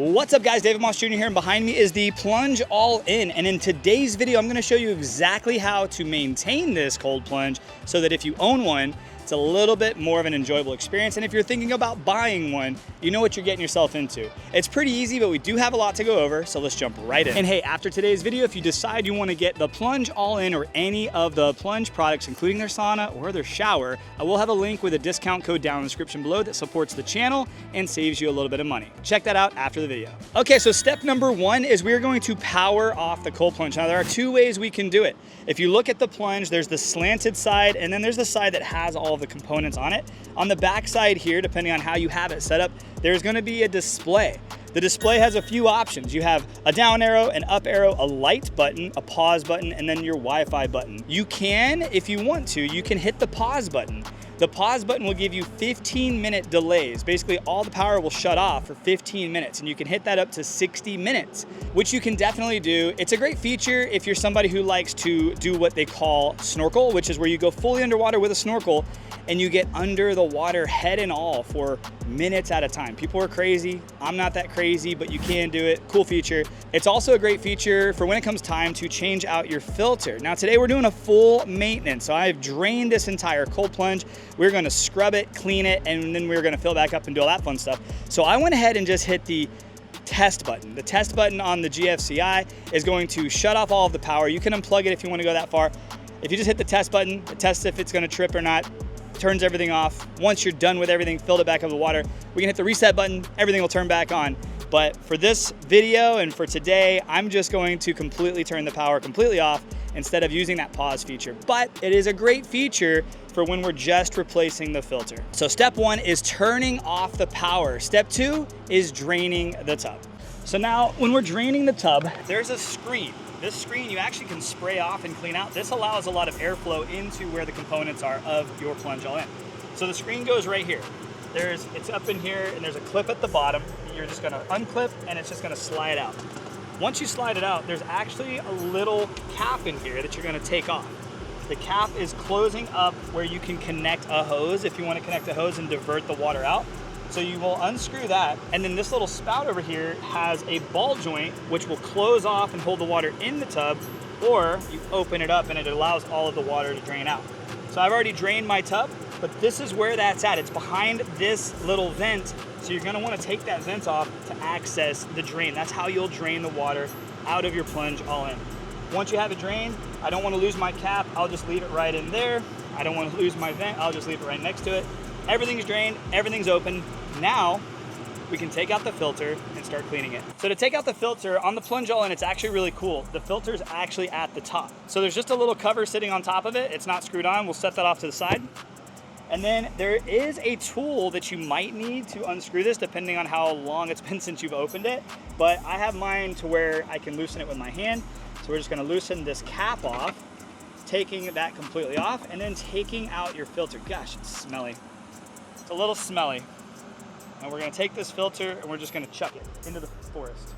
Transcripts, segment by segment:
What's up guys, David Moss Jr. here, and behind me is the Plunge All-In. And in today's video, I'm gonna show you exactly how to maintain this cold plunge so that if you own one, it's a little bit more of an enjoyable experience. And if you're thinking about buying one, you know what you're getting yourself into. It's pretty easy, but we do have a lot to go over, so let's jump right in. And hey, after today's video, if you decide you wanna get the Plunge All-In or any of the Plunge products, including their sauna or their shower, I will have a link with a discount code down in the description below that supports the channel and saves you a little bit of money. Check that out after the video. Okay, so step number one is we're going to power off the cold plunge. Now there are two ways we can do it. If you look at the plunge, there's the slanted side and then there's the side that has all of the components on it. On the back side here, depending on how you have it set up, there's gonna be a display. The display has a few options. You have a down arrow, an up arrow, a light button, a pause button, and then your Wi-Fi button. You can, if you want to, you can hit the pause button. The pause button will give you 15-minute delays. Basically, all the power will shut off for 15 minutes, and you can hit that up to 60 minutes, which you can definitely do. It's a great feature if you're somebody who likes to do what they call snorkel, which is where you go fully underwater with a snorkel, and you get under the water head and all for minutes at a time. People are crazy. I'm not that crazy, but you can do it. Cool feature. It's also a great feature for when it comes time to change out your filter. Now today we're doing a full maintenance. So I've drained this entire cold plunge. We're gonna scrub it, clean it, and then we're gonna fill back up and do all that fun stuff. So I went ahead and just hit the test button. The test button on the GFCI is going to shut off all of the power. You can unplug it if you wanna go that far. If you just hit the test button, it tests if it's gonna trip or not, turns everything off. Once you're done with everything, filled it back up with water, we can hit the reset button, everything will turn back on. But for this video and for today, I'm just going to completely turn the power completely off instead of using that pause feature. But it is a great feature for when we're just replacing the filter. So step one is turning off the power. Step two is draining the tub. So now when we're draining the tub, there's a screen. This screen you actually can spray off and clean out. This allows a lot of airflow into where the components are of your Plunge All-In. So the screen goes right here. It's up in here and there's a clip at the bottom. You're just gonna unclip and it's just gonna slide out. Once you slide it out, there's actually a little cap in here that you're gonna take off. The cap is closing up where you can connect a hose if you wanna connect a hose and divert the water out. So you will unscrew that, and then this little spout over here has a ball joint which will close off and hold the water in the tub, or you open it up and it allows all of the water to drain out. So I've already drained my tub, but this is where that's at. It's behind this little vent, so you're gonna wanna take that vent off to access the drain. That's how you'll drain the water out of your Plunge All-In. Once you have it drained, I don't wanna lose my cap, I'll just leave it right in there. I don't wanna lose my vent, I'll just leave it right next to it. Everything's drained, everything's open. Now, we can take out the filter and start cleaning it. So to take out the filter, on the Plunge All-In, it's actually really cool. The filter's actually at the top. So there's just a little cover sitting on top of it. It's not screwed on. We'll set that off to the side. And then there is a tool that you might need to unscrew this depending on how long it's been since you've opened it. But I have mine to where I can loosen it with my hand. So we're just gonna loosen this cap off, taking that completely off, and then taking out your filter. Gosh, it's smelly. It's a little smelly. And we're gonna take this filter and we're just gonna chuck it into the forest.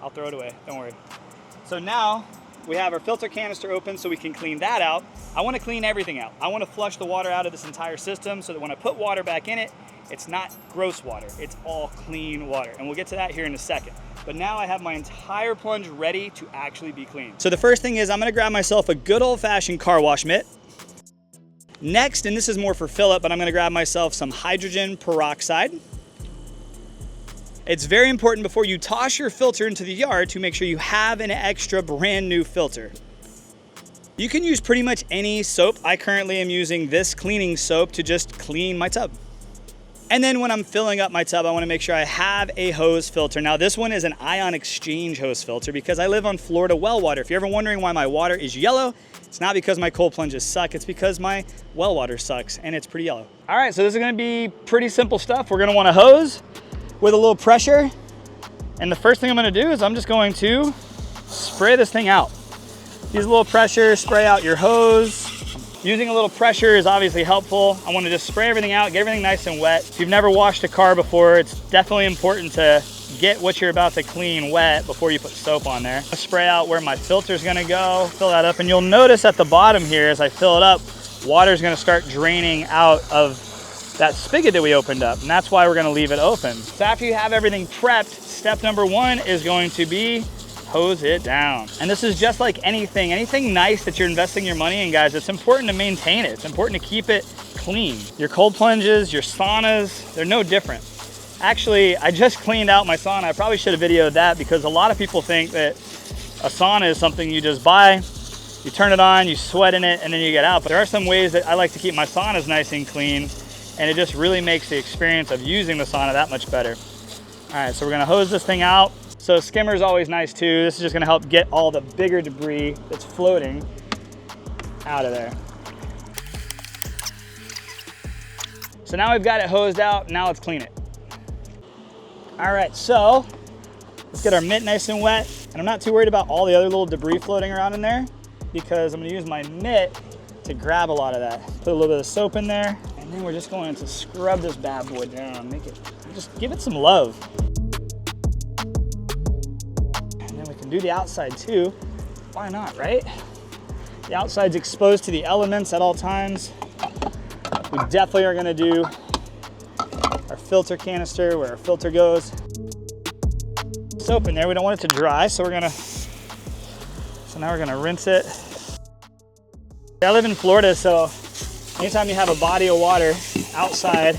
I'll throw it away, don't worry. So now we have our filter canister open so we can clean that out. I wanna clean everything out. I wanna flush the water out of this entire system so that when I put water back in it, it's not gross water, it's all clean water. And we'll get to that here in a second. But now I have my entire plunge ready to actually be cleaned. So the first thing is I'm gonna grab myself a good old-fashioned car wash mitt. Next, and this is more for Philip, but I'm gonna grab myself some hydrogen peroxide. It's very important before you toss your filter into the yard to make sure you have an extra brand new filter. You can use pretty much any soap. I currently am using this cleaning soap to just clean my tub. And then when I'm filling up my tub, I wanna make sure I have a hose filter. Now this one is an ion exchange hose filter because I live on Florida well water. If you're ever wondering why my water is yellow, it's not because my cold plunges suck, it's because my well water sucks and it's pretty yellow. All right, so this is gonna be pretty simple stuff. We're gonna want a hose with a little pressure. And the first thing I'm gonna do is I'm just going to spray this thing out. Use a little pressure, spray out your hose. Using a little pressure is obviously helpful. I wanna just spray everything out, get everything nice and wet. If you've never washed a car before, it's definitely important to get what you're about to clean wet before you put soap on there. I'll spray out where my filter's gonna go, fill that up, and you'll notice at the bottom here as I fill it up, water's gonna start draining out of that spigot that we opened up, and that's why we're gonna leave it open. So after you have everything prepped, step number one is going to be hose it down. And this is just like anything nice that you're investing your money in, guys. It's important to maintain it. It's important to keep it clean. Your cold plunges, your saunas, they're no different. Actually, I just cleaned out my sauna. I probably should have videoed that because a lot of people think that a sauna is something you just buy, you turn it on, you sweat in it, and then you get out. But there are some ways that I like to keep my saunas nice and clean, and it just really makes the experience of using the sauna that much better. All right, so we're gonna hose this thing out. So a skimmer is always nice too. This is just gonna help get all the bigger debris that's floating out of there. So now we've got it hosed out, now let's clean it. All right, so let's get our mitt nice and wet. And I'm not too worried about all the other little debris floating around in there because I'm gonna use my mitt to grab a lot of that. Put a little bit of soap in there, and then we're just going to scrub this bad boy down. Just give it some love. And then we can do the outside too. Why not, right? The outside's exposed to the elements at all times. We definitely are gonna do our filter canister where our filter goes. Soap in there, we don't want it to dry, so now we're gonna rinse it. I live in Florida, so anytime you have a body of water outside,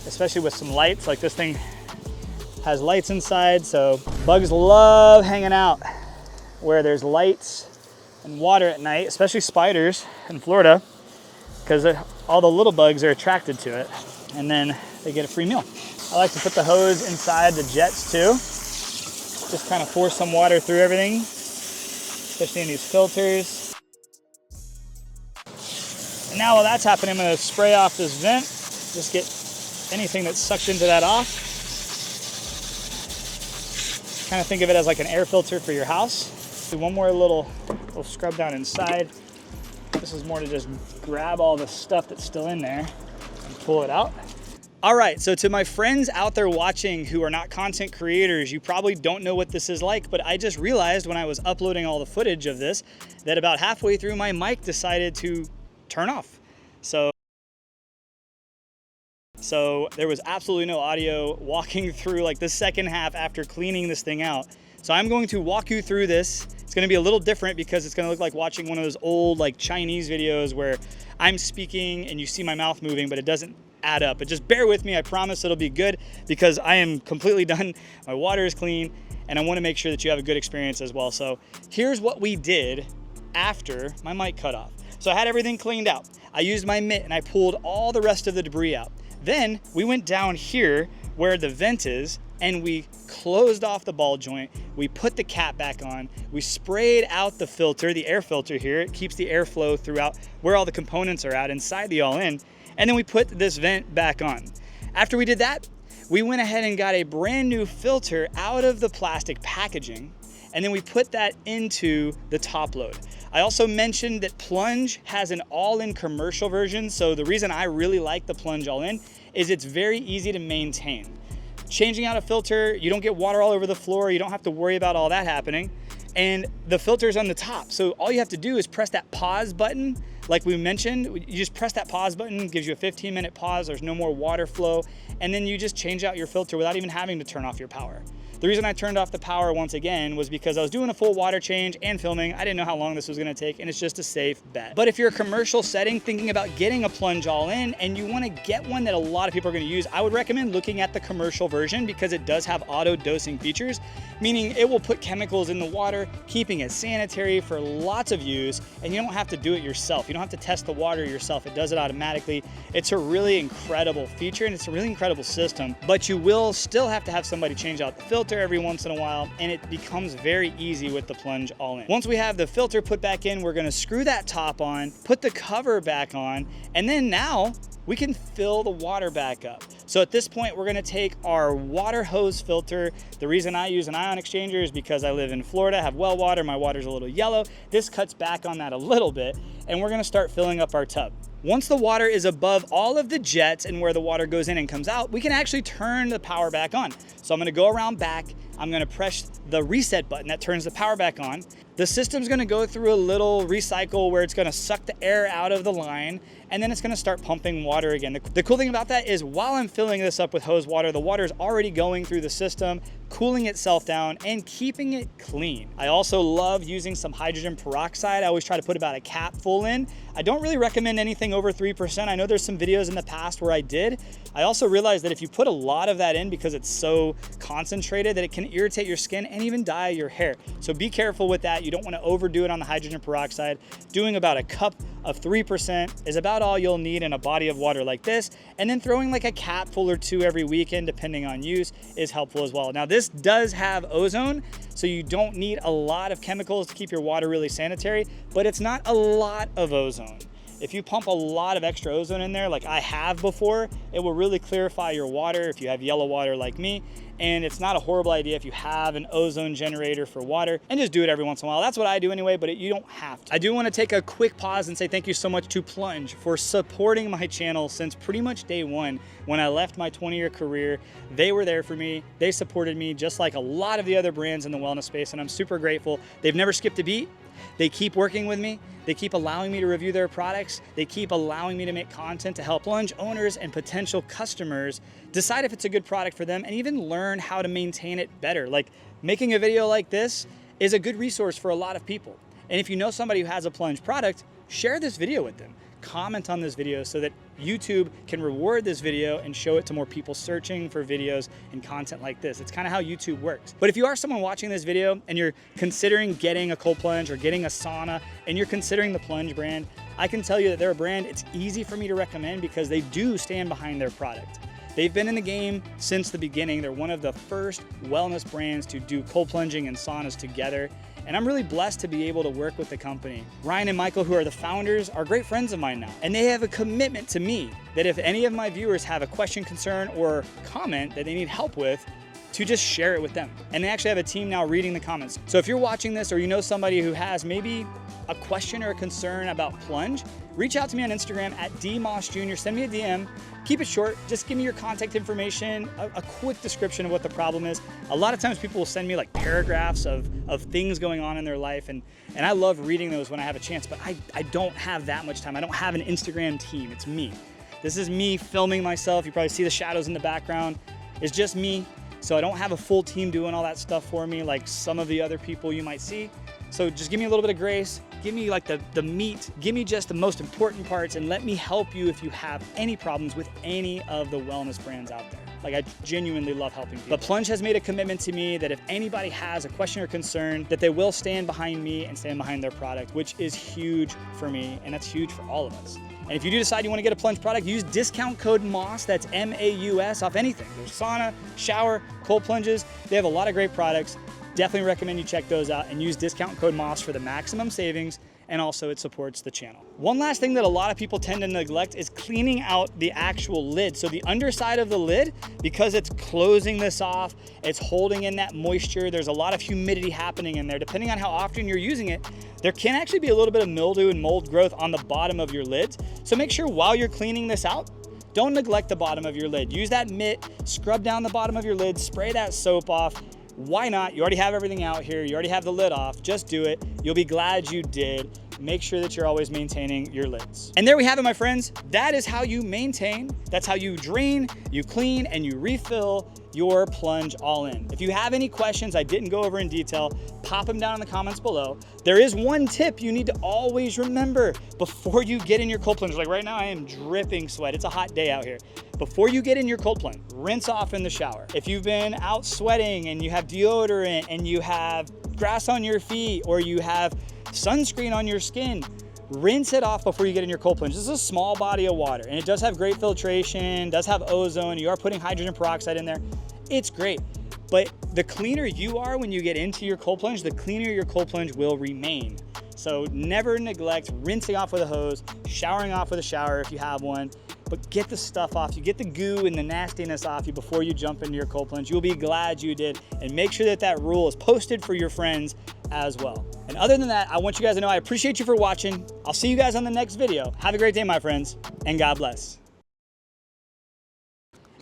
especially with some lights, like this thing has lights inside, so bugs love hanging out where there's lights and water at night, especially spiders in Florida, because all the little bugs are attracted to it, and then they get a free meal. I like to put the hose inside the jets too. Just kind of force some water through everything, especially in these filters. And now while that's happening, I'm gonna spray off this vent. Just get anything that's sucked into that off. Kind of think of it as like an air filter for your house. Do one more little scrub down inside. This is more to just grab all the stuff that's still in there and pull it out. All right, so to my friends out there watching who are not content creators, you probably don't know what this is like, but I just realized when I was uploading all the footage of this that about halfway through my mic decided to turn off. So there was absolutely no audio walking through like the second half after cleaning this thing out. So I'm going to walk you through this. It's gonna be a little different because it's gonna look like watching one of those old like Chinese videos where I'm speaking and you see my mouth moving, but it doesn't add up. But just bear with me, I promise it'll be good because I am completely done. My water is clean and I wanna make sure that you have a good experience as well. So here's what we did after my mic cut off. So I had everything cleaned out. I used my mitt and I pulled all the rest of the debris out. Then we went down here where the vent is and we closed off the ball joint. We put the cap back on. We sprayed out the filter, the air filter here. It keeps the airflow throughout where all the components are at inside the all-in. And then we put this vent back on. After we did that, we went ahead and got a brand new filter out of the plastic packaging. And then we put that into the top load. I also mentioned that Plunge has an all-in commercial version. So the reason I really like the Plunge all-in is it's very easy to maintain. Changing out a filter, you don't get water all over the floor. You don't have to worry about all that happening. And the filter's on the top. So all you have to do is press that pause button. Like we mentioned, you just press that pause button, gives you a 15-minute pause. There's no more water flow. And then you just change out your filter without even having to turn off your power. The reason I turned off the power once again was because I was doing a full water change and filming. I didn't know how long this was gonna take, and it's just a safe bet. But if you're a commercial setting thinking about getting a Plunge all-in and you wanna get one that a lot of people are gonna use, I would recommend looking at the commercial version because it does have auto dosing features, meaning it will put chemicals in the water, keeping it sanitary for lots of use, and you don't have to do it yourself. You don't have to test the water yourself. It does it automatically. It's a really incredible feature and it's a really incredible system, but you will still have to have somebody change out the filter every once in a while, and it becomes very easy with the Plunge all-in. Once we have the filter put back in, we're gonna screw that top on, put the cover back on, and then now we can fill the water back up. So at this point, we're gonna take our water hose filter. The reason I use an ion exchanger is because I live in Florida, have well water, my water's a little yellow. This cuts back on that a little bit, and we're gonna start filling up our tub. Once the water is above all of the jets and where the water goes in and comes out, we can actually turn the power back on. So I'm gonna go around back, I'm gonna press the reset button that turns the power back on. The system's gonna go through a little recycle where it's gonna suck the air out of the line, and then it's gonna start pumping water again. The cool thing about that is while I'm filling this up with hose water, the water is already going through the system, cooling itself down and keeping it clean. I also love using some hydrogen peroxide. I always try to put about a cap full in. I don't really recommend anything over 3%. I know there's some videos in the past where I did. I also realized that if you put a lot of that in, because it's so concentrated, that it can irritate your skin and even dye your hair. So be careful with that. You don't want to overdo it on the hydrogen peroxide. Doing about a cup of 3% is about all you'll need in a body of water like this. And then throwing like a capful or two every weekend, depending on use, is helpful as well. Now this does have ozone, so you don't need a lot of chemicals to keep your water really sanitary, but it's not a lot of ozone. If you pump a lot of extra ozone in there, like I have before, it will really clarify your water if you have yellow water like me. And it's not a horrible idea if you have an ozone generator for water, and just do it every once in a while. That's what I do anyway, but you don't have to. I do want to take a quick pause and say thank you so much to Plunge for supporting my channel since pretty much day one. When I left my 20-year career, they were there for me. They supported me just like a lot of the other brands in the wellness space, and I'm super grateful. They've never skipped a beat. They keep working with me. They keep allowing me to review their products. They keep allowing me to make content to help Plunge owners and potential customers decide if it's a good product for them and even learn how to maintain it better. Like making a video like this is a good resource for a lot of people. And if you know somebody who has a Plunge product, share this video with them. Comment on this video so that YouTube can reward this video and show it to more people searching for videos and content like this. It's kind of how YouTube works. But if you are someone watching this video and you're considering getting a cold plunge or getting a sauna and you're considering the Plunge brand, I can tell you that they're a brand it's easy for me to recommend because they do stand behind their product. They've been in the game since the beginning. They're one of the first wellness brands to do cold plunging and saunas together. And I'm really blessed to be able to work with the company. Ryan and Michael, who are the founders, are great friends of mine now. And they have a commitment to me that if any of my viewers have a question, concern, or comment that they need help with, to just share it with them. And they actually have a team now reading the comments. So if you're watching this or you know somebody who has maybe a question or a concern about Plunge, reach out to me on Instagram at dmossjr. Send me a DM. Keep it short. Just give me your contact information, a quick description of what the problem is. A lot of times people will send me like paragraphs of things going on in their life, and I love reading those when I have a chance, but I don't have that much time. I don't have an Instagram team. It's me. This is me filming myself. You probably see the shadows in the background. It's just me. So I don't have a full team doing all that stuff for me like some of the other people you might see. So just give me a little bit of grace, give me like the meat, give me just the most important parts, and let me help you if you have any problems with any of the wellness brands out there. Like I genuinely love helping people. But Plunge has made a commitment to me that if anybody has a question or concern, that they will stand behind me and stand behind their product, which is huge for me, and that's huge for all of us. And if you do decide you want to get a Plunge product, use discount code MAUS, that's M-A-U-S, off anything. There's sauna, shower, cold plunges. They have a lot of great products. Definitely recommend you check those out and use discount code MAUS for the maximum savings, and also it supports the channel. One last thing that a lot of people tend to neglect is cleaning out the actual lid. So the underside of the lid, because it's closing this off, it's holding in that moisture, there's a lot of humidity happening in there. Depending on how often you're using it, there can actually be a little bit of mildew and mold growth on the bottom of your lids. So make sure while you're cleaning this out, don't neglect the bottom of your lid. Use that mitt, scrub down the bottom of your lid, spray that soap off. Why not? You already have everything out here. You already have the lid off. Just do it. You'll be glad you did. Make sure that you're always maintaining your lids. And there we have it, my friends. That is how you maintain, that's how you drain, you clean, and you refill your Plunge all-in. If you have any questions I didn't go over in detail, pop them down in the comments below. There is one tip you need to always remember before you get in your cold plunge. Like right now, I am dripping sweat. It's a hot day out here. Before you get in your cold plunge, rinse off in the shower. If you've been out sweating and you have deodorant and you have grass on your feet or you have sunscreen on your skin, rinse it off before you get in your cold plunge. This is a small body of water and it does have great filtration, does have ozone. You are putting hydrogen peroxide in there. It's great. But the cleaner you are when you get into your cold plunge, the cleaner your cold plunge will remain. So never neglect rinsing off with a hose, showering off with a shower if you have one, but get the stuff off you, get the goo and the nastiness off you before you jump into your cold plunge. You'll be glad you did, and make sure that that rule is posted for your friends as well. And other than that, I want you guys to know I appreciate you for watching. I'll see you guys on the next video. Have a great day, my friends, and God bless.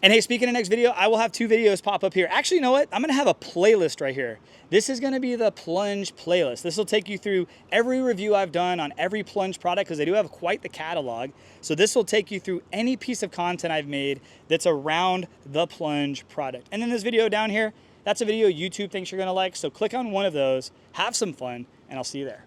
And hey, speaking of next video, I will have 2 videos pop up here. Actually, you know what? I'm gonna have a playlist right here. This is gonna be the Plunge playlist. This will take you through every review I've done on every Plunge product, because they do have quite the catalog. So this will take you through any piece of content I've made that's around the Plunge product. And then this video down here, that's a video YouTube thinks you're gonna like. So click on one of those, have some fun, and I'll see you there.